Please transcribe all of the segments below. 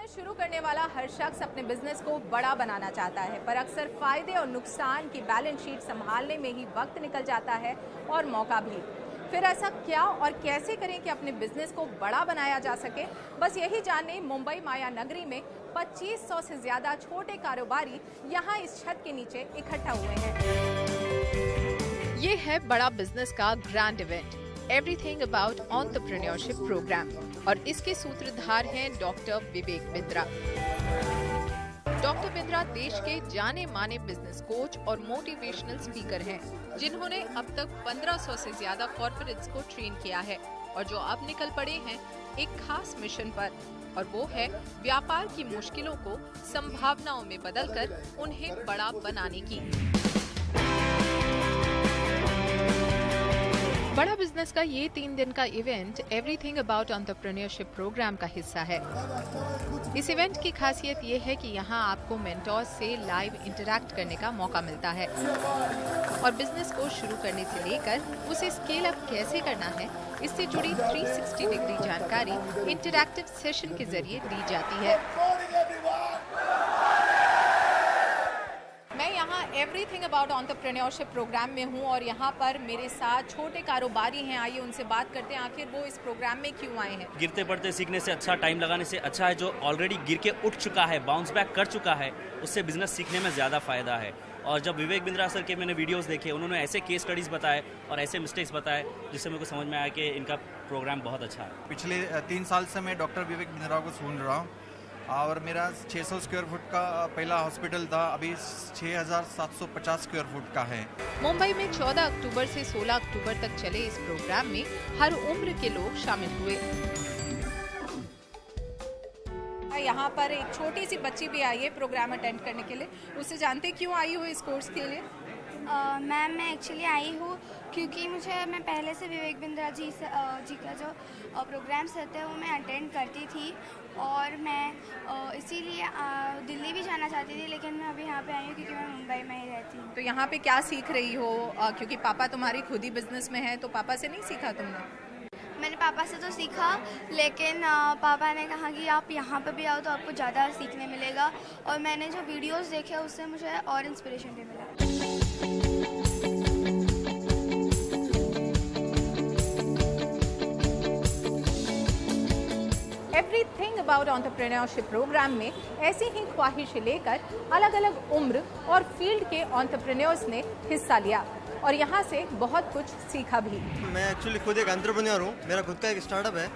Business शुरू करने वाला हर शख्स अपने बिजनेस को बड़ा बनाना चाहता है, पर अक्सर फायदे और नुकसान की बैलेंस शीट संभालने में ही वक्त निकल जाता है और मौका भी। फिर ऐसा क्या और कैसे करें कि अपने बिजनेस को बड़ा बनाया जा सके, बस यही जानने मुंबई माया नगरी में 2500 से ज्यादा छोटे कारोबारी यहाँ इस छत के नीचे इकट्ठा हुए हैं। ये है बड़ा बिजनेस का grand event, everything about entrepreneurship program, और इसके सूत्रधार हैं डॉक्टर विवेक बिंद्रा। डॉक्टर बिंद्रा देश के जाने माने बिजनेस कोच और मोटिवेशनल स्पीकर हैं, जिन्होंने अब तक 1500 से ज्यादा कॉर्पोरेट्स को ट्रेन किया है और जो अब निकल पड़े हैं एक खास मिशन पर, और वो है व्यापार की मुश्किलों को संभावनाओं में बदलकर उन्हें बड़ा बनाने की। बड़ा बिजनेस का ये 3 दिन का event everything about entrepreneurship program का हिस्सा है। इस इवेंट की खासियत ये है कि यहाँ आपको मेंटोर्स से लाइव इंटरैक्ट करने का मौका मिलता है और बिजनेस को शुरू करने से लेकर उसे स्केल अप कैसे करना है, इससे जुड़ी 360 डिग्री जानकारी इंटरैक्टिव सेशन के जरिए दी जाती है। मैं यहाँ एवरीथिंग अबाउट एंटरप्रेन्योरशिप प्रोग्राम में हूँ और यहाँ पर मेरे साथ छोटे कारोबारी हैं। आइए उनसे बात करते हैं, आखिर वो इस प्रोग्राम में क्यों आए हैं। गिरते पड़ते सीखने से अच्छा, टाइम लगाने से अच्छा है जो ऑलरेडी गिर के उठ चुका है, बाउंस बैक कर चुका है, उससे बिजनेस सीखने में ज़्यादा फायदा है। और जब विवेक बिंद्रा सर के मैंने वीडियोस देखे, उन्होंने ऐसे केस स्टडीज़ बताए और ऐसे मिस्टेक्स बताए जिससे मेरे को समझ में आया कि इनका प्रोग्राम बहुत अच्छा है। पिछले 3 साल से मैं डॉक्टर विवेक बिंद्रा को सुन रहा हूँ और मेरा 600 स्क्वायर फुट का पहला हॉस्पिटल था, अभी 6750 स्क्वायर फुट का है। मुंबई में 14 अक्टूबर से 16 अक्टूबर तक चले इस प्रोग्राम में हर उम्र के लोग शामिल हुए। यहाँ पर एक छोटी सी बच्ची भी आई है प्रोग्राम अटेंड करने के लिए, उससे जानते क्यों आई हो इस कोर्स के लिए। मैम मैं एक्चुअली आई हूँ क्योंकि मैं पहले से विवेक बिंद्रा जी का जो प्रोग्राम्स रहते हैं वो मैं अटेंड करती थी और मैं इसीलिए दिल्ली भी जाना चाहती थी, लेकिन मैं अभी यहाँ पे आई हूँ क्योंकि मैं मुंबई में ही रहती हूँ। तो यहाँ पे क्या सीख रही हो, क्योंकि पापा तुम्हारी खुद ही बिजनेस में है, तो पापा से नहीं सीखा तुमने? मैंने पापा से तो सीखा, लेकिन पापा ने कहा कि आप यहाँ पे भी आओ तो आपको ज़्यादा सीखने मिलेगा, और मैंने जो वीडियोस देखे उससे मुझे और इंस्पिरेशन भी मिला। एवरीथिंग अबाउट एंटरप्रेन्योरशिप प्रोग्राम में ऐसी ही ख्वाहिशें लेकर अलग अलग उम्र और फील्ड के एंटरप्रेन्योर्स ने हिस्सा लिया और यहाँ से बहुत कुछ सीखा भी। मैं एक्चुअली खुद एक एंटरप्रेन्योर हूँ, मेरा खुद का एक स्टार्टअप है,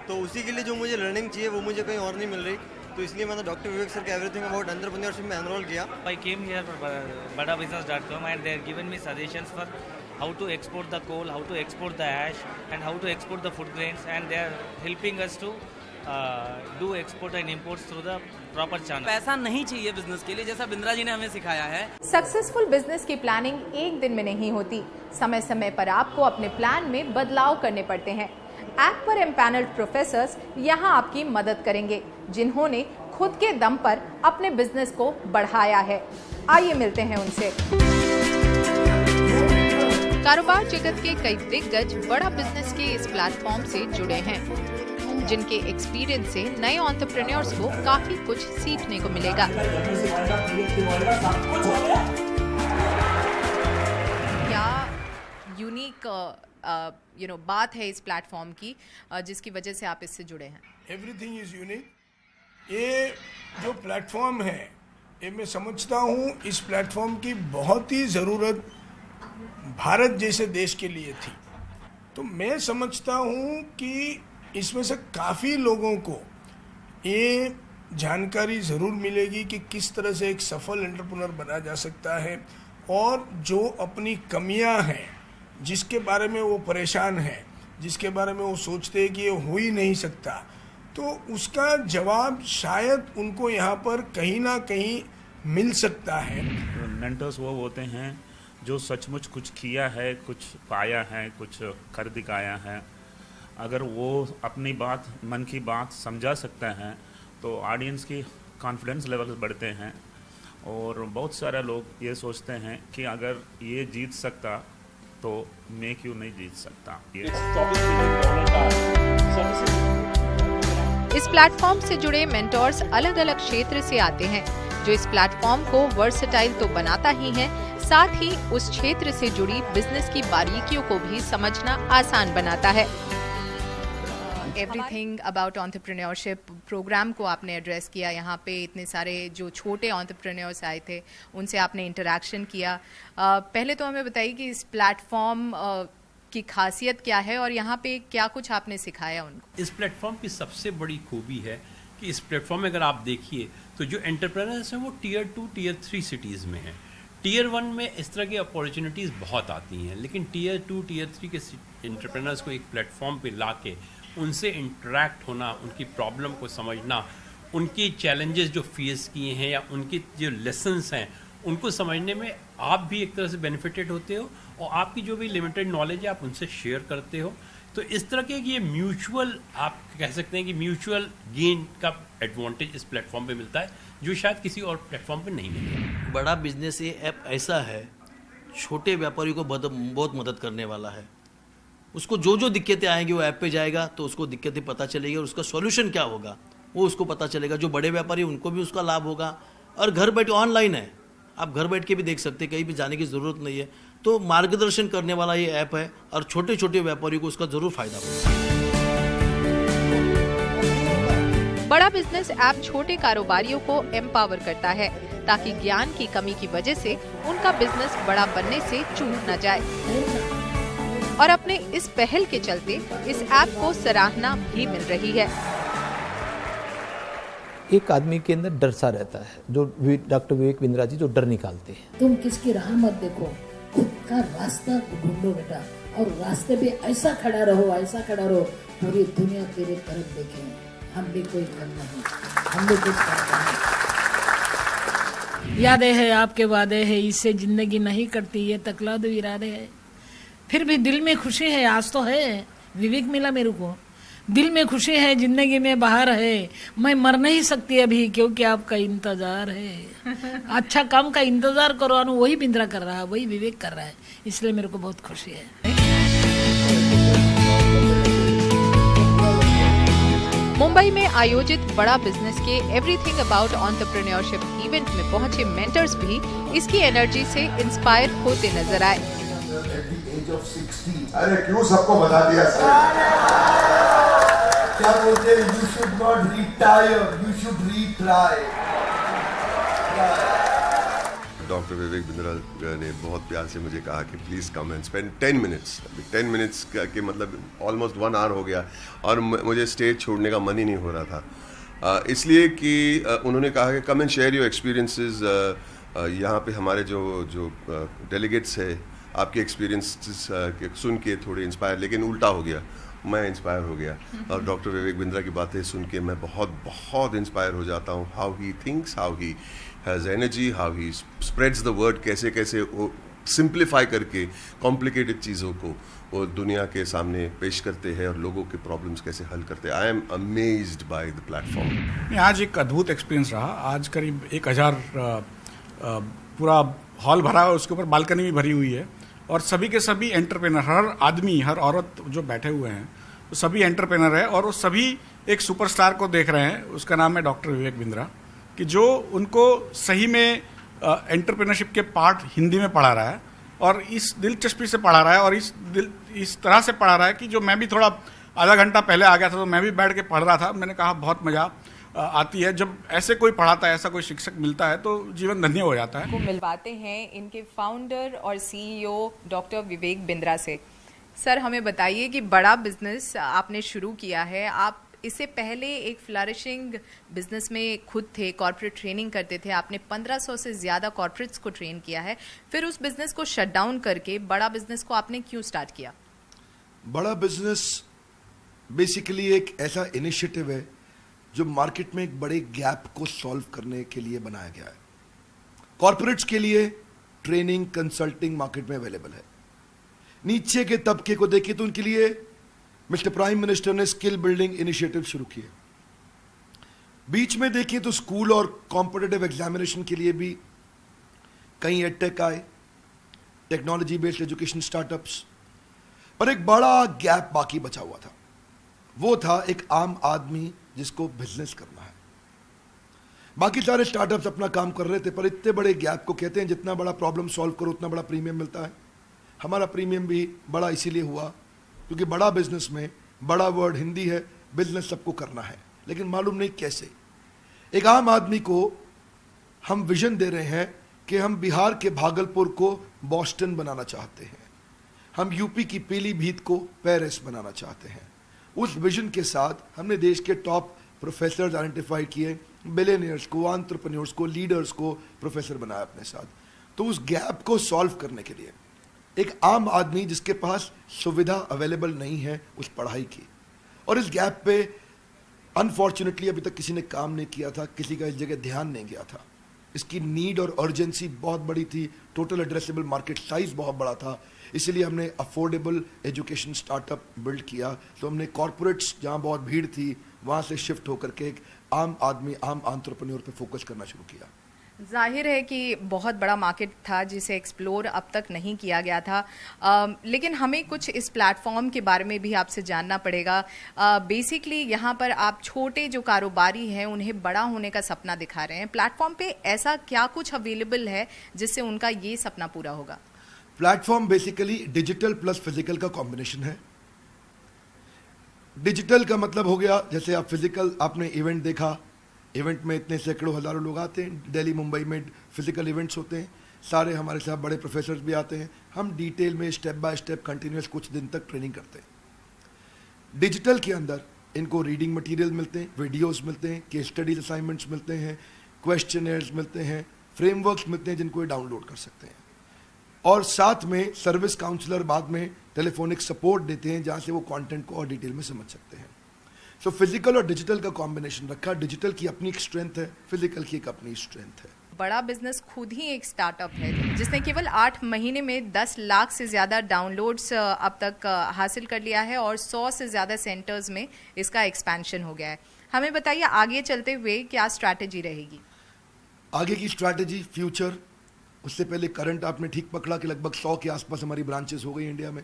तो उसी के लिए जो मुझे लर्निंग चाहिए वो मुझे कहीं और नहीं मिल रही, तो इसलिए मैंने डॉक्टर विवेक सर के एवरीथिंग अबाउट एंटरप्रेन्योरशिप में एनरोल किया। I came here for badabusiness.com and they have given me suggestions for how to export the coal, how to export the ash and how to export the food grains, and they are helping us to do export and imports through the proper channel. पैसा नहीं चाहिए business के लिए, जैसा बिंद्रा जी ने हमें सिखाया है। सक्सेसफुल बिजनेस की प्लानिंग एक दिन में नहीं होती, समय समय पर आपको अपने प्लान में बदलाव करने पड़ते हैं। ऐप पर एम्पैनल्ड प्रोफेसर्स यहाँ आपकी मदद करेंगे, जिन्होंने खुद के दम पर अपने बिजनेस को बढ़ाया है। आइए मिलते हैं उनसे। कारोबार जगत के कई दिग्गज बड़ा बिजनेस के इस प्लेटफॉर्म से जुड़े हैं, जिनके एक्सपीरियंस से नए एंटरप्रेन्योर्स को काफी कुछ सीखने को मिलेगा। क्या यूनिक बात है इस प्लेटफॉर्म की जिसकी वजह से आप इससे जुड़े हैं? Everything is unique. ये जो प्लेटफॉर्म है, ये मैं समझता हूँ इस प्लेटफॉर्म की बहुत ही ज़रूरत भारत जैसे देश के लिए थी। तो मैं समझता हूँ कि इसमें से काफ़ी लोगों को ये जानकारी ज़रूर मिलेगी कि किस तरह से एक सफल एंटरप्रेन्योर बना जा सकता है, और जो अपनी कमियां हैं, जिसके बारे में वो परेशान है, जिसके बारे में वो सोचते हैं कि ये हो ही नहीं सकता, तो उसका जवाब शायद उनको यहाँ पर कहीं ना कहीं मिल सकता है। मेंटर्स वो होते हैं जो सचमुच कुछ किया है, कुछ पाया है, कुछ कर दिखाया है। अगर वो अपनी बात, मन की बात समझा सकते हैं तो ऑडियंस की कॉन्फिडेंस लेवल बढ़ते हैं, और बहुत सारे लोग ये सोचते हैं कि अगर ये जीत सकता तो मैं क्यों नहीं जीत सकता। इस प्लेटफॉर्म से जुड़े मेंटोर्स अलग अलग क्षेत्र से आते हैं, जो इस प्लेटफॉर्म को वर्सेटाइल तो बनाता ही है, साथ ही उस क्षेत्र से जुड़ी बिजनेस की बारीकियों को भी समझना आसान बनाता है। एवरीथिंग अबाउट एंटरप्रेन्योरशिप प्रोग्राम को आपने एड्रेस किया। यहाँ पे इतने सारे जो छोटे एंटरप्रेन्योर्स आए थे, उनसे आपने इंटरेक्शन किया। पहले तो हमें बताइए कि इस प्लेटफॉर्म की खासियत क्या है और यहाँ पे क्या कुछ आपने सिखाया उनको। इस प्लेटफॉर्म की सबसे बड़ी खूबी है कि इस प्लेटफॉर्म में अगर आप देखिए तो जो एंटरप्रेन्योर्स हैं वो टीयर 2, टीयर 3 सिटीज़ में हैं। टीयर 1 में इस तरह की अपॉर्चुनिटीज़ बहुत आती हैं, लेकिन टीयर 2, टीयर 3 के एंटरप्रेन्योर्स को एक प्लेटफॉर्म पे ला के उनसे इंटरेक्ट होना, उनकी प्रॉब्लम को समझना, उनकी चैलेंजेस जो फेस किए हैं या उनके जो लेसन्स हैं उनको समझने में आप भी एक तरह से बेनिफिटेड होते हो और आपकी जो भी लिमिटेड नॉलेज है आप उनसे शेयर करते हो। तो इस तरह के ये म्यूचुअल, आप कह सकते हैं कि म्यूचुअल गेन का एडवांटेज इस प्लेटफॉर्म पे मिलता है जो शायद किसी और प्लेटफॉर्म पे नहीं मिलेगा। बड़ा बिजनेस ये ऐप ऐसा है, छोटे व्यापारी को बहुत मदद करने वाला है। उसको जो जो दिक्कतें आएंगी वो ऐप पे जाएगा तो उसको दिक्कतें पता चलेगी और उसका सॉल्यूशन क्या होगा वो उसको पता चलेगा। जो बड़े व्यापारी उनको भी उसका लाभ होगा और घर बैठे ऑनलाइन है, आप घर बैठ के भी देख सकते हैं, कहीं भी जाने की ज़रूरत नहीं है। तो मार्गदर्शन करने वाला ये ऐप है और छोटे छोटे व्यापारियों को उसका ज़रूर फायदा होगा। बड़ा बिजनेस ऐप छोटे कारोबारियों को एम्पावर करता है ताकि ज्ञान की कमी की वजह से उनका बिजनेस बड़ा बनने से चूक न जाए। और अपने इस पहल के चलते इस ऐप को सराहना भी मिल रही है। एक आदमी के अंदर डर सा रहता है, जो डॉक्टर विवेक बिंद्रा जी जो डर निकालते हैं। तुम किसकी राह मत देखो, खुद का रास्ता ढूंढो बेटा, और रास्ते पे ऐसा खड़ा रहो पूरी दुनिया तेरे तरफ देखे। हम भी कोई कम नहीं, हम भी कुछ करते हैं। यादें है आपके वादे है, इससे जिंदगी नहीं करती, ये तकलाद इरादे है। फिर भी दिल में खुशी है, आज तो है विवेक मिला मेरे को, दिल में खुशी है, जिंदगी में बाहर है। मैं मर नहीं सकती अभी क्योंकि आपका इंतजार है। अच्छा काम का इंतजार करो, वही बिंद्रा कर रहा है, वही विवेक कर रहा है, इसलिए मेरे को बहुत खुशी है। मुंबई में आयोजित बड़ा बिजनेस के एवरीथिंग अबाउट एंटरप्रेन्योरशिप इवेंट में पहुंचे मेंटर्स भी इसकी एनर्जी से इंस्पायर होते नजर आए। अरे क्यों सबको बता दिया सर? क्या बोलते हैं? You should not retire, you should retry. Doctor Vivek Bindra ने बहुत प्यार से मुझे कहा कि please come and spend 10 minutes. 10 minutes के मतलब ऑलमोस्ट 1 आवर हो गया और मुझे स्टेज छोड़ने का मन ही नहीं हो रहा था, इसलिए कि उन्होंने कहा कि come and share your experiences. यहाँ पे हमारे जो डेलीगेट्स है, आपके एक्सपीरियंसेस सुन के थोड़े इंस्पायर, लेकिन उल्टा हो गया, मैं इंस्पायर हो गया और डॉक्टर विवेक बिंद्रा की बातें सुन के मैं बहुत इंस्पायर हो जाता हूँ। How he thinks, how he has energy, how he spreads the word, कैसे वो सिंप्लीफाई करके कॉम्प्लिकेटेड चीज़ों को वो दुनिया के सामने पेश करते हैं और लोगों के प्रॉब्लम्स कैसे हल करते हैं। I am amazed by the platform. आज एक अद्भुत एक्सपीरियंस रहा। आज करीब 1000 पूरा हॉल भरा है, उसके ऊपर बालकनी भी भरी हुई है और सभी के सभी एंटरप्रेनर, हर आदमी हर औरत जो बैठे हुए हैं वो सभी एंटरप्रेनर है और वो सभी एक सुपरस्टार को देख रहे हैं। उसका नाम है डॉक्टर विवेक बिंद्रा, कि जो उनको सही में एंटरप्रेनरशिप के पार्ट हिंदी में पढ़ा रहा है और इस दिलचस्पी से पढ़ा रहा है और इस तरह से पढ़ा रहा है कि जो मैं भी थोड़ा आधा घंटा पहले आ गया था तो मैं भी बैठ के पढ़ रहा था। मैंने कहा बहुत मज़ा आती है जब ऐसे कोई पढ़ाता है, ऐसा कोई शिक्षक मिलता है तो जीवन धन्य हो जाता है। को मिलवाते हैं इनके फाउंडर और सीईओ डॉक्टर विवेक बिंद्रा से। सर, हमें बताइए कि बड़ा बिजनेस आपने शुरू किया है, आप इससे पहले एक फ्लरिशिंग बिजनेस में खुद थे, कॉर्पोरेट ट्रेनिंग करते थे, आपने 1500 से ज़्यादा कॉर्पोरेट्स को ट्रेन किया है, फिर उस बिजनेस को शट डाउन करके बड़ा बिजनेस को आपने क्यों स्टार्ट किया? बड़ा बिजनेस बेसिकली एक ऐसा इनिशिएटिव है जो मार्केट में एक बड़े गैप को सॉल्व करने के लिए बनाया गया है। कॉर्पोरेट्स के लिए ट्रेनिंग, कंसल्टिंग मार्केट में अवेलेबल है। नीचे के तबके को देखिए तो उनके लिए मिस्टर प्राइम मिनिस्टर ने स्किल बिल्डिंग इनिशिएटिव शुरू किए। बीच में देखिए तो स्कूल और कॉम्पिटिटिव एग्जामिनेशन के लिए भी कई एडटेक आए, टेक्नोलॉजी बेस्ड एजुकेशन स्टार्टअप्स, पर एक बड़ा गैप बाकी बचा हुआ था। वो था एक आम आदमी जिसको बिजनेस करना है। बाकी सारे स्टार्टअप्स अपना काम कर रहे थे, पर इतने बड़े गैप को कहते हैं जितना बड़ा प्रॉब्लम सॉल्व करो उतना बड़ा प्रीमियम मिलता है। हमारा प्रीमियम भी बड़ा इसीलिए हुआ क्योंकि बड़ा बिजनेस में बड़ा वर्ड हिंदी है, बिजनेस सबको करना है, लेकिन मालूम नहीं कैसे। एक आम आदमी को हम विजन दे रहे हैं कि हम बिहार के भागलपुर को बॉस्टन बनाना चाहते हैं, हम यूपी की पीलीभीत को पेरिस बनाना चाहते हैं। उस विजन के साथ हमने देश के टॉप प्रोफेसर्स आइडेंटिफाई किए, बिलियनियर्स को, एंटरप्रेन्योर्स को, लीडर्स को प्रोफेसर बनाया अपने साथ। तो उस गैप को सॉल्व करने के लिए एक आम आदमी जिसके पास सुविधा अवेलेबल नहीं है उस पढ़ाई की, और इस गैप पे अनफॉर्चुनेटली अभी तक किसी ने काम नहीं किया था, किसी का इस जगह ध्यान नहीं गया था। इसकी नीड और अर्जेंसी बहुत बड़ी थी, टोटल एड्रेसेबल मार्केट साइज बहुत बड़ा था, इसलिए हमने अफोर्डेबल एजुकेशन स्टार्टअप बिल्ड किया। तो हमने कॉर्पोरेट्स जहाँ बहुत भीड़ थी वहाँ से शिफ्ट होकर के एक आम आदमी, आम एंटरप्रेन्योर पे फोकस करना शुरू किया। जाहिर है कि बहुत बड़ा मार्केट था जिसे एक्सप्लोर अब तक नहीं किया गया था, लेकिन हमें कुछ इस प्लेटफॉर्म के बारे में भी आपसे जानना पड़ेगा। बेसिकली यहाँ पर आप छोटे जो कारोबारी हैं उन्हें बड़ा होने का सपना दिखा रहे हैं। प्लेटफॉर्म पे ऐसा क्या कुछ अवेलेबल है जिससे उनका ये सपना पूरा होगा? Platform basically digital plus physical का कॉम्बिनेशन है। डिजिटल का मतलब हो गया, जैसे आप फिजिकल, आपने इवेंट देखा, इवेंट में इतने सैकड़ों हजारों लोग आते हैं, दिल्ली मुंबई में फिजिकल इवेंट्स होते हैं, सारे हमारे साथ बड़े प्रोफेसर्स भी आते हैं, हम डिटेल में स्टेप बाय स्टेप कंटिन्यूस कुछ दिन तक ट्रेनिंग करते हैं। डिजिटल के अंदर इनको रीडिंग मटेरियल मिलते हैं, वीडियोस मिलते हैं, केस स्टडीज असाइनमेंट्स मिलते हैं, क्वेश्चनर्स मिलते हैं, फ्रेमवर्क्स मिलते हैं जिनको ये डाउनलोड कर सकते हैं, और साथ में सर्विस काउंसलर बाद में टेलीफोनिक सपोर्ट देते हैं जहाँ से वो कंटेंट को और डिटेल में समझ सकते हैं। सो फिजिकल और डिजिटल का कॉम्बिनेशन रखा। डिजिटल की अपनी एक स्ट्रेंथ है, फिजिकल की एक अपनी स्ट्रेंथ है। बड़ा बिजनेस खुद ही एक स्टार्टअप है जिसने केवल 8 महीने में 10 लाख से ज़्यादा डाउनलोड्स अब तक हासिल कर लिया है और 100 से ज़्यादा सेंटर्स में इसका एक्सपेंशन हो गया है। हमें बताइए आगे चलते हुए क्या स्ट्रैटेजी रहेगी? आगे की स्ट्रैटेजी, फ्यूचर, उससे पहले करंट आपने ठीक पकड़ा कि लगभग 100 के आसपास हमारी ब्रांचेस हो गई इंडिया में।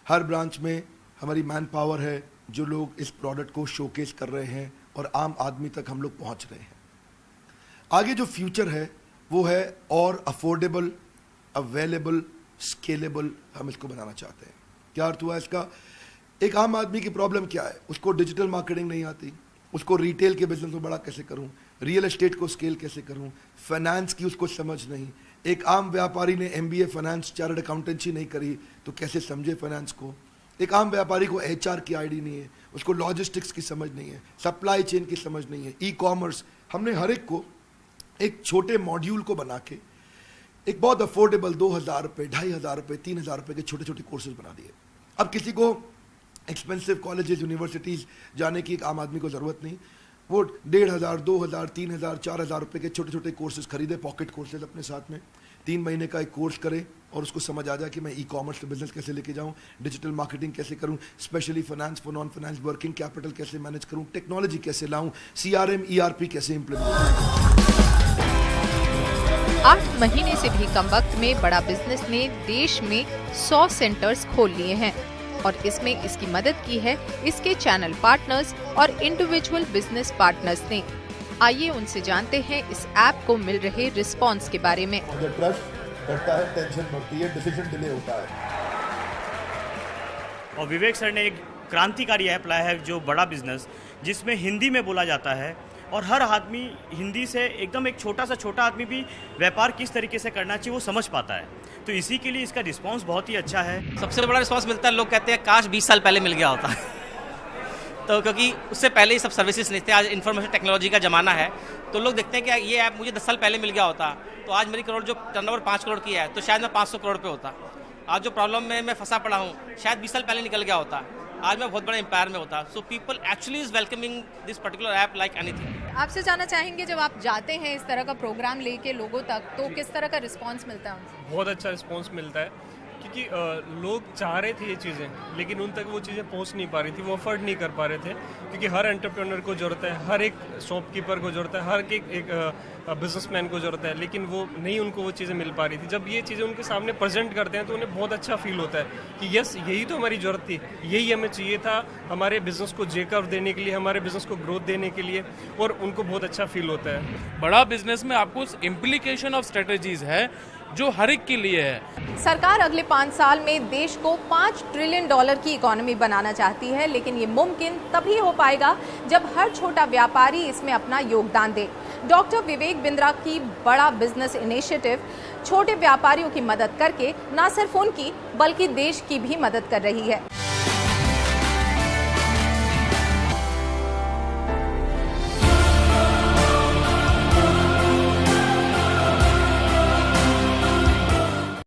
हर ब्रांच में हमारी मैन पावर है, जो लोग इस प्रोडक्ट को शोकेस कर रहे हैं और आम आदमी तक हम लोग पहुंच रहे हैं। आगे जो फ्यूचर है वो है और अफोर्डेबल, अवेलेबल, स्केलेबल हम इसको बनाना चाहते हैं। क्या अर्थ हुआ इसका? एक आम आदमी की प्रॉब्लम क्या है? उसको डिजिटल मार्केटिंग नहीं आती, उसको रिटेल के बिजनेस को बड़ा कैसे करूं, रियल एस्टेट को स्केल कैसे करूं, फाइनेंस की उसको समझ नहीं। एक आम व्यापारी ने MBA फाइनेंस, चार्टर्ड अकाउंटेंसी नहीं करी तो कैसे समझे फाइनेंस को? एक आम व्यापारी को HR की आईडी नहीं है, उसको लॉजिस्टिक्स की समझ नहीं है, सप्लाई चेन की समझ नहीं है, ई-कॉमर्स। हमने हर एक को एक छोटे मॉड्यूल को बना के एक बहुत अफोर्डेबल 2000 रुपये, 2500 रुपये, 3000 रुपये के छोटे छोटे कोर्सेज बना दिए। अब किसी को एक्सपेंसिव कॉलेजेस, यूनिवर्सिटीज़ जाने की एक आम आदमी को ज़रूरत नहीं, वो 1500, 2000, 3000, 4000 रुपये के छोटे छोटे कोर्सेज खरीदे, पॉकेट कोर्सेज अपने साथ में 3 महीने का एक कोर्स करे और उसको समझ आ जाए कि मैं ई-कॉमर्स से बिजनेस कैसे लेके जाऊं, डिजिटल मार्केटिंग कैसे करूं, specially finance for non finance, working capital कैसे मैनेज करूं, टेक्नोलॉजी कैसे लाऊं, CRM, ERP कैसे इम्प्लीमेंट करूं। 8 महीने से भी कम वक्त में बड़ा बिजनेस ने देश में 100 सेंटर्स खोल लिए हैं और इसमें इसकी मदद की है इसके चैनल पार्टनर्स और इंडिविजुअल बिजनेस पार्टनर्स ने। आइए उनसे जानते हैं इस ऐप को मिल रहे रिस्पॉन्स के बारे में। ट्रस्ट बढ़ता है, टेंशन बढ़ती है, डिसीजन डिले होता है। और विवेक सर ने एक क्रांतिकारी ऐप लाया है जो बड़ा बिजनेस, जिसमें हिंदी में बोला जाता है और हर आदमी हिंदी से एकदम एक छोटा आदमी भी व्यापार किस तरीके से करना चाहिए वो समझ पाता है। तो इसी के लिए इसका रिस्पांस बहुत ही अच्छा है। सबसे बड़ा रिस्पांस मिलता है, लोग कहते हैं काश 20 साल पहले मिल गया होता तो क्योंकि उससे पहले ही सब सर्विसेज नहीं थे। आज इन्फॉर्मेशन टेक्नोलॉजी का ज़माना है तो लोग देखते हैं कि ये ऐप मुझे 10 साल पहले मिल गया होता तो आज मेरी करोड़ जो टर्नओवर 5 करोड़ की है तो शायद मैं 500 करोड़ पे होता। आज जो प्रॉब्लम में मैं फंसा पड़ा हूँ शायद 20 साल पहले निकल गया होता, आज मैं बहुत बड़े एम्पायर में होता। So people actually is welcoming this particular app like anything. आपसे जानना चाहेंगे जब आप जाते हैं इस तरह का प्रोग्राम लेके लोगों तक तो किस तरह का रिस्पांस मिलता है उनसे? बहुत अच्छा रिस्पांस मिलता है क्योंकि लोग चाह रहे थे ये चीज़ें, लेकिन उन तक वो चीज़ें पहुंच नहीं पा रही थी, वो अफोर्ड नहीं कर पा रहे थे, क्योंकि हर एंटरप्रेन्योर को ज़रूरत है, हर एक शॉपकीपर को ज़रूरत है, हर एक बिजनेसमैन को ज़रूरत है, लेकिन वो नहीं, उनको वो चीज़ें मिल पा रही थी। जब ये चीज़ें उनके सामने प्रेजेंट करते हैं तो उन्हें बहुत अच्छा फील होता है कि यस, यही तो हमारी ज़रूरत थी, यही हमें चाहिए था हमारे बिजनेस को जे कर्व देने के लिए, हमारे बिजनेस को ग्रोथ देने के लिए, और उनको बहुत अच्छा फील होता है। बड़ा बिजनेस में आपको इम्प्लीकेशन ऑफ स्ट्रेटजीज है जो हर एक के लिए है। सरकार अगले 5 साल में देश को $5 ट्रिलियन की इकोनॉमी बनाना चाहती है, लेकिन ये मुमकिन तभी हो पाएगा जब हर छोटा व्यापारी इसमें अपना योगदान दे। डॉक्टर विवेक बिंद्रा की बड़ा बिजनेस इनिशिएटिव छोटे व्यापारियों की मदद करके न सिर्फ उनकी बल्कि देश की भी मदद कर रही है।